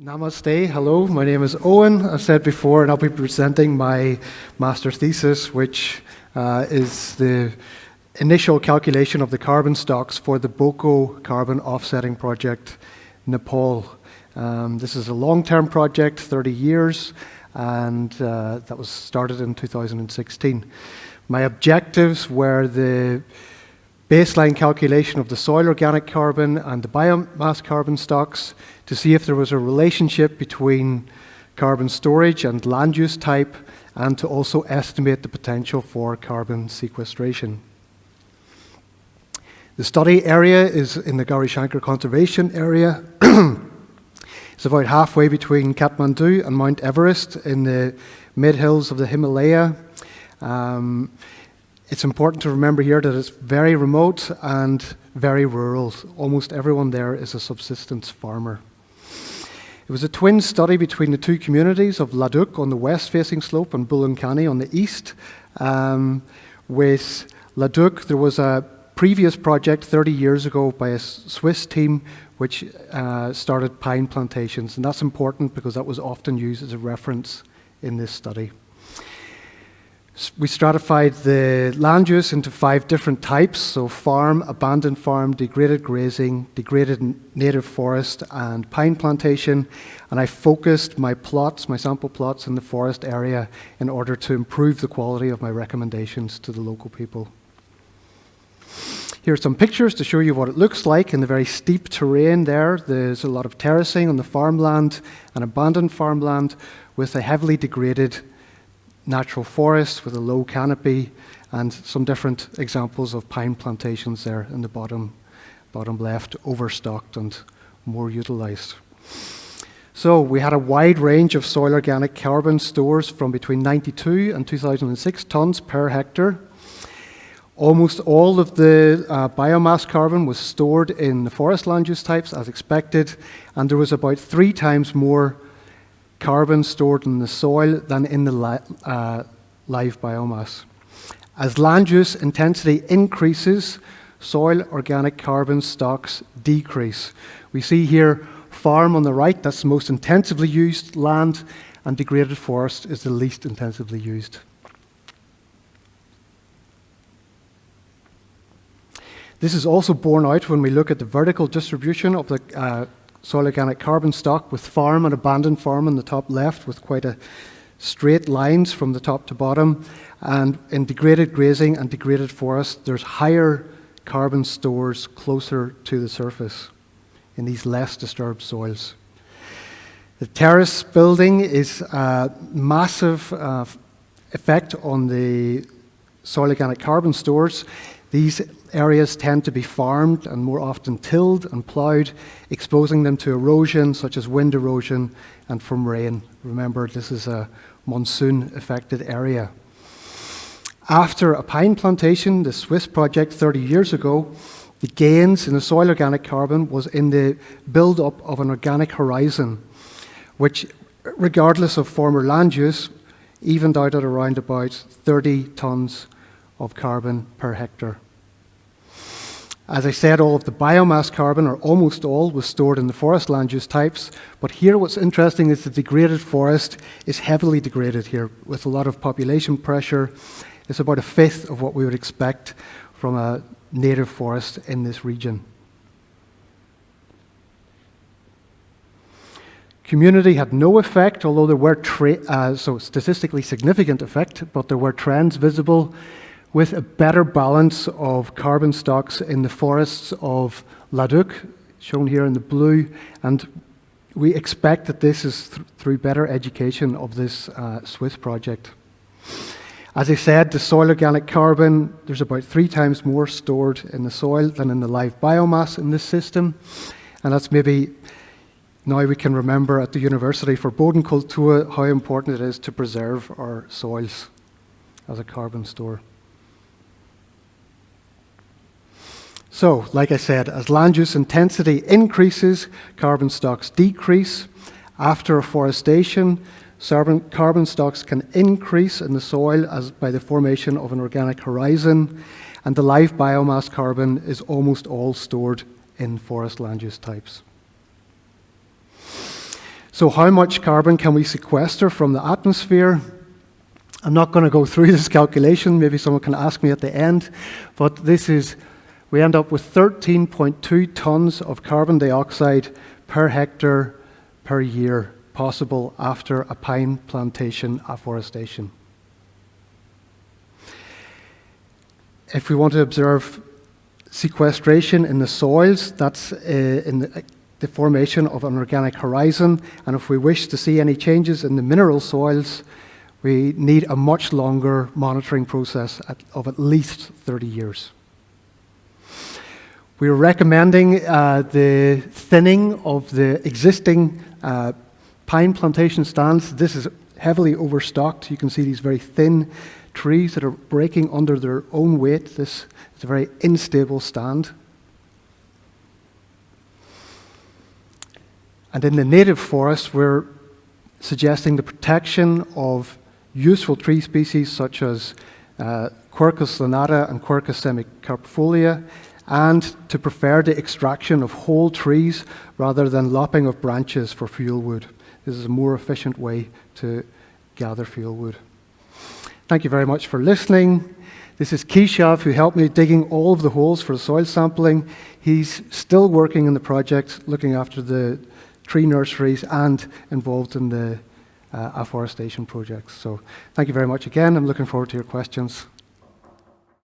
Namaste, hello, my name is Owen, as said before, and I'll be presenting my master's thesis, which is the initial calculation of the carbon stocks for the BOKU carbon offsetting project, Nepal. This is a long-term project, 30 years, and that was started in 2016. My objectives were the baseline calculation of the soil organic carbon and the biomass carbon stocks to see if there was a relationship between carbon storage and land use type, and to also estimate the potential for carbon sequestration. The study area is in the Gauri Shankar Conservation Area. It's about halfway between Kathmandu and Mount Everest in the mid-hills of the Himalaya. It's important to remember here that it's very remote and very rural. Almost everyone there is a subsistence farmer. It was a twin study between the two communities of Ladakh on the west-facing slope and Bulankani on the east. With Ladakh, there was a previous project 30 years ago by a Swiss team which started pine plantations, and that's important because that was often used as a reference in this study. We stratified the land use into 5 different types, so farm, abandoned farm, degraded grazing, degraded native forest, and pine plantation, and I focused my sample plots in the forest area in order to improve the quality of my recommendations to the local people. Here are some pictures to show you what it looks like in the very steep terrain there. There's a lot of terracing on the farmland and abandoned farmland with a heavily degraded natural forest with a low canopy, and some different examples of pine plantations there in the bottom left, overstocked and more utilized. So we had a wide range of soil organic carbon stores from between 92 and 2006 tons per hectare. Almost all of the biomass carbon was stored in the forest land use types as expected, and there was about 3 times more carbon stored in the soil than in the live biomass. As land use intensity increases, soil organic carbon stocks decrease. We see here farm on the right, that's the most intensively used land, and degraded forest is the least intensively used. This is also borne out when we look at the vertical distribution of the soil organic carbon stock, with farm and abandoned farm on the top left with quite a straight lines from the top to bottom, and in degraded grazing and degraded forest there's higher carbon stores closer to the surface in these less disturbed soils. The terrace building is a massive effect on the soil organic carbon stores. These areas tend to be farmed and more often tilled and ploughed, exposing them to erosion such as wind erosion and from rain. Remember, this is a monsoon-affected area. After a pine plantation, the Swiss project 30 years ago, the gains in the soil organic carbon was in the build-up of an organic horizon, which, regardless of former land use, evened out at around about 30 tonnes of carbon per hectare. As I said, all of the biomass carbon, or almost all, was stored in the forest land use types, but here what's interesting is the degraded forest is heavily degraded here with a lot of population pressure. It's about 1/5 of what we would expect from a native forest in this region. Community had no effect, although there were so statistically significant effect, but there were trends visible with a better balance of carbon stocks in the forests of Ladakh, shown here in the blue, and we expect that this is through better education of this Swiss project. As I said, the soil organic carbon, there's about 3 times more stored in the soil than in the live biomass in this system, and that's maybe now we can remember at the University for Bodenkultur how important it is to preserve our soils as a carbon store. So, like I said, as land use intensity increases, carbon stocks decrease. After afforestation, carbon stocks can increase in the soil by the formation of an organic horizon, and the live biomass carbon is almost all stored in forest land use types. So how much carbon can we sequester from the atmosphere? I'm not going to go through this calculation. Maybe someone can ask me at the end. But we end up with 13.2 tons of carbon dioxide per hectare per year possible after a pine plantation afforestation. If we want to observe sequestration in the soils, that's in the formation of an organic horizon. And if we wish to see any changes in the mineral soils, we need a much longer monitoring process of at least 30 years. We're recommending the thinning of the existing pine plantation stands. This is heavily overstocked. You can see these very thin trees that are breaking under their own weight. This is a very unstable stand. And in the native forest, we're suggesting the protection of useful tree species such as Quercus lanata and Quercus semicarpifolia, and to prefer the extraction of whole trees rather than lopping of branches for fuel wood. This is a more efficient way to gather fuel wood. Thank you very much for listening. This is Keshav, who helped me digging all of the holes for the soil sampling. He's still working in the project, looking after the tree nurseries and involved in the afforestation projects. So thank you very much again. I'm looking forward to your questions.